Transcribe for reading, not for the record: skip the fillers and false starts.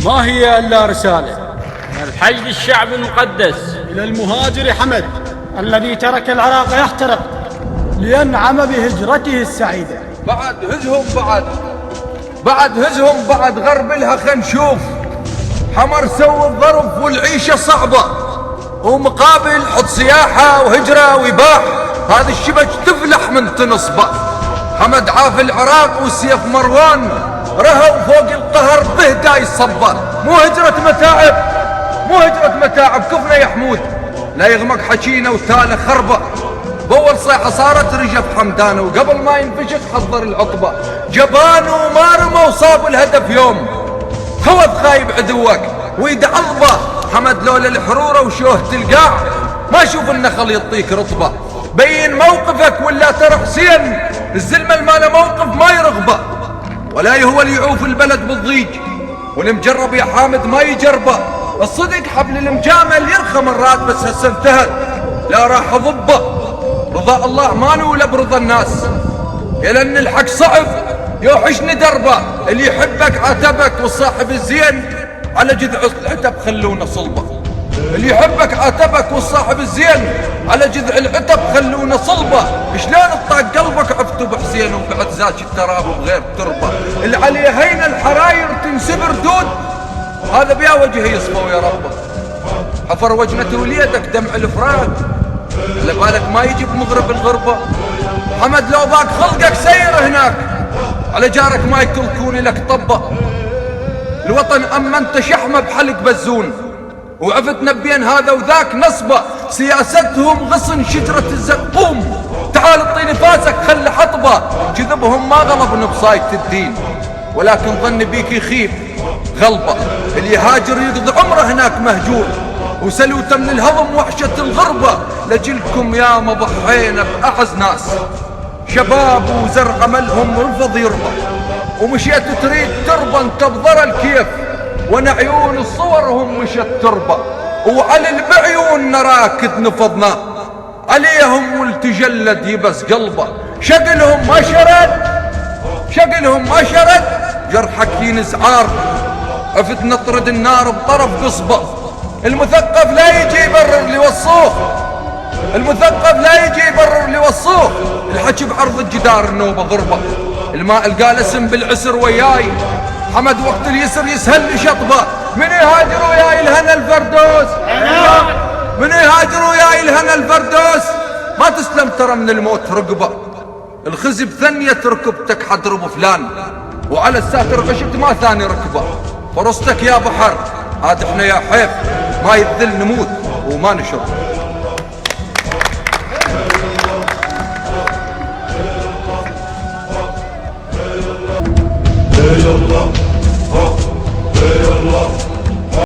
وما هي إلا رسالة من الحج للشعب المقدس إلى المهاجر حمد الذي ترك العراق يحترق لينعم بهجرته السعيدة. بعد هزهم بعد غرب لها خل نشوف. حمر سوى الضرب والعيشة صعبة، ومقابل حط سياحة وهجرة وإباح، هذا الشبج تفلح من تنصبه. حمد عاف العراق وسيف مروان رهوا فوق القهر به داي صبه. مو هجرة متاعب كفنا يا حمود، لا يغمق حكينا وتاله خربه. بأول صيحة صارت رجف حمدانه، وقبل ما ينفشخ حضر العطبة. جبان وما رمى وصاب الهدف يوم، خوف خايب عدوك ويد عضبه. حمد لولا الحرورة وشوهة القاع ما شوف النخل يعطيك رطبة. بين موقفك ولا ترى حسين الزلمة المال موقف ما يرغبه، ولا يهوى اللي يعوف البلد بالضيج، والمجرب يا حامد ما يجربه. الصدق حبل المجامل يرخى مرات، بس هسه انتهت لا راح اضبه. رضا الله ما نولى برضا الناس، يا لان الحق صعب يوحشني دربه. اللي يحبك عاتبك، والصاحب الزين على جذع العتب خلونا صلبه. اللي يحبك عاتبك، والصاحب الزين على جذع العتب خلونا صلبه. شلون تطاق قلبك عفتو بحسين وبعد زاك التراب بغير تربه. اللي عليه هين الحراير تنسبر دود، هذا بيا وجهه يصفى يا ربه. حفر وجنته وليدك دمع الفراق، على بالك ما يجي بمغرب الغربة. حمد لو باك خلقك سير هناك، على جارك ما يكلكون لك طبة. الوطن أما انت شحمة بحلق بزون، وعفت نبين هذا وذاك نصبة. سياستهم غصن شجرة الزقوم، تعال اعطيني فاسك خلي حطبة. كذبهم ما غلبن بصايد الدين، ولكن ظن بيك يخيب غلبة. اللي يهاجر يقضي عمره هناك مهجور، وسلوته من الهضم وحشة الغربة. لجلكم يا مضحينا بأعز ناس، شباب وزرع عملهم رفض يرضى. ومشيت تريد تربى انت بضر الكيف، وانا عيون صورهم مشت تربى. وعلى بعيون نراك نفضنا عليهم، والتجلد يبس قلبه. شقلهم ما شرد جرحك ينزعار، عفت نطرد النار بطرف قصبه. المثقف لا يجي يبرر اللي وصوه. الحكي بعرض الجدار النوبة ضربة. الماء القال اسم بالعسر وياي، حمد وقت اليسر يسهل لي شطبه. من يهاجر وياي الهنا الفردوس، ما تسلم ترى من الموت رقبه. الخزي بثنية ركبتك حضرب فلان، وعلى الساتر عشت ما ثاني ركبه. فرصتك يا بحر عاد احنا يا حيف، ما يذل نموت وما نشرب.